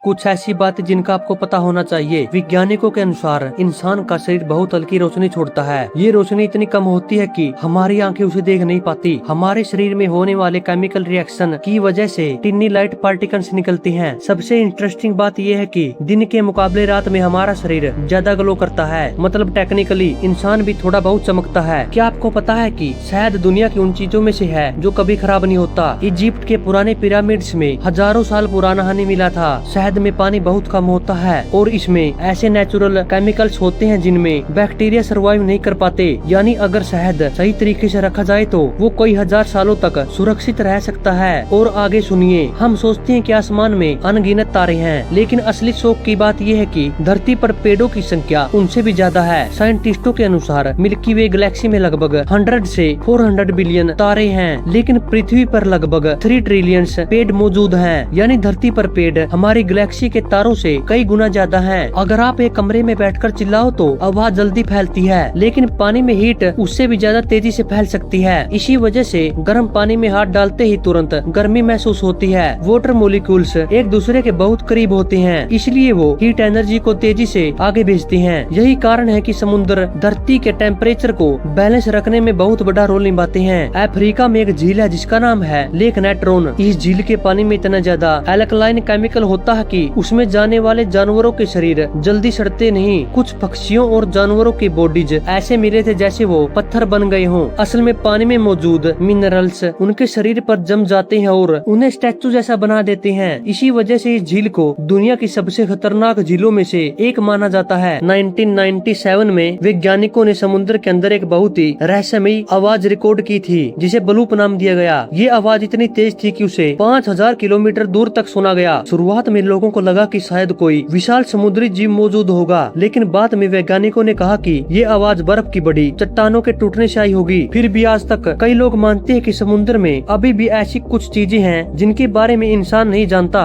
कुछ ऐसी बातें जिनका आपको पता होना चाहिए। वैज्ञानिकों के अनुसार इंसान का शरीर बहुत हल्की रोशनी छोड़ता है। ये रोशनी इतनी कम होती है कि हमारी आंखें उसे देख नहीं पाती। हमारे शरीर में होने वाले केमिकल रिएक्शन की वजह से टिन्नी लाइट पार्टिकल्स निकलती हैं। सबसे इंटरेस्टिंग बात यह है कि दिन के मुकाबले रात में हमारा शरीर ज्यादा ग्लो करता है। मतलब टेक्निकली इंसान भी थोड़ा बहुत चमकता है। क्या आपको पता है कि शहद दुनिया की उन चीजों में से है जो कभी खराब नहीं होता। इजिप्ट के पुराने पिरामिड्स में हजारों साल पुराना हनी मिला था। शहद में पानी बहुत कम होता है और इसमें ऐसे नेचुरल केमिकल्स होते हैं जिनमें बैक्टीरिया सर्वाइव नहीं कर पाते। यानी अगर शहद सही तरीके से रखा जाए तो वो कई हजार सालों तक सुरक्षित रह सकता है। और आगे सुनिए, हम सोचते हैं कि आसमान में अनगिनत तारे हैं, लेकिन असली शौक की बात यह है कि धरती पर पेड़ों की संख्या उनसे भी ज्यादा है। साइंटिस्टों के अनुसार मिल्की वे गैलेक्सी में लगभग 100 से 400 बिलियन तारे हैं, लेकिन पृथ्वी पर लगभग 3 ट्रिलियन पेड़ मौजूद हैं। यानी धरती पर पेड़ हमारी गैलेक्सी के तारों से कई गुना ज्यादा हैं। अगर आप एक कमरे में बैठकर चिल्लाओ तो आवाज जल्दी फैलती है, लेकिन पानी में हीट उससे भी ज्यादा तेजी से फैल सकती है। इसी वजह से गर्म पानी में हाथ डालते ही तुरंत गर्मी महसूस होती है। वाटर मोलिक्यूल्स एक दूसरे के बहुत करीब होते हैं, इसलिए वो हीट एनर्जी को तेजी से आगे भेजती हैं। यही कारण है कि समुद्र धरती के टेम्परेचर को बैलेंस रखने में बहुत बड़ा रोल निभाते हैं। अफ्रीका में एक झील है जिसका नाम है लेक नेट्रोन। इस झील के पानी में इतना ज्यादा एल्कलाइन केमिकल होता है कि उसमें जाने वाले जानवरों के शरीर जल्दी सड़ते नहीं। कुछ पक्षियों और जानवरों की बॉडीज ऐसे मिले थे जैसे वो पत्थर बन गए हों। असल में पानी में मौजूद मिनरल्स उनके शरीर पर जम जाते हैं और उन्हें स्टैचू जैसा बना देते हैं। इसी वजह से इस झील को दुनिया की सबसे खतरनाक झीलों में से एक माना जाता है। 1997 में वैज्ञानिकों ने समुद्र के अंदर एक बहुत ही रहस्यमयी आवाज रिकॉर्ड की थी जिसे ब्लूप नाम दिया गया। ये आवाज इतनी तेज थी कि उसे 5000 किलोमीटर दूर तक सुना गया। शुरुआत में लोगों को लगा कि शायद कोई विशाल समुद्री जीव मौजूद होगा, लेकिन बाद में वैज्ञानिकों ने कहा कि ये आवाज बर्फ की बड़ी चट्टानों के टूटने से आई होगी। फिर भी आज तक कई लोग मानते हैं कि समुद्र में अभी भी ऐसी कुछ चीजें हैं जिनके बारे में इंसान नहीं जानता।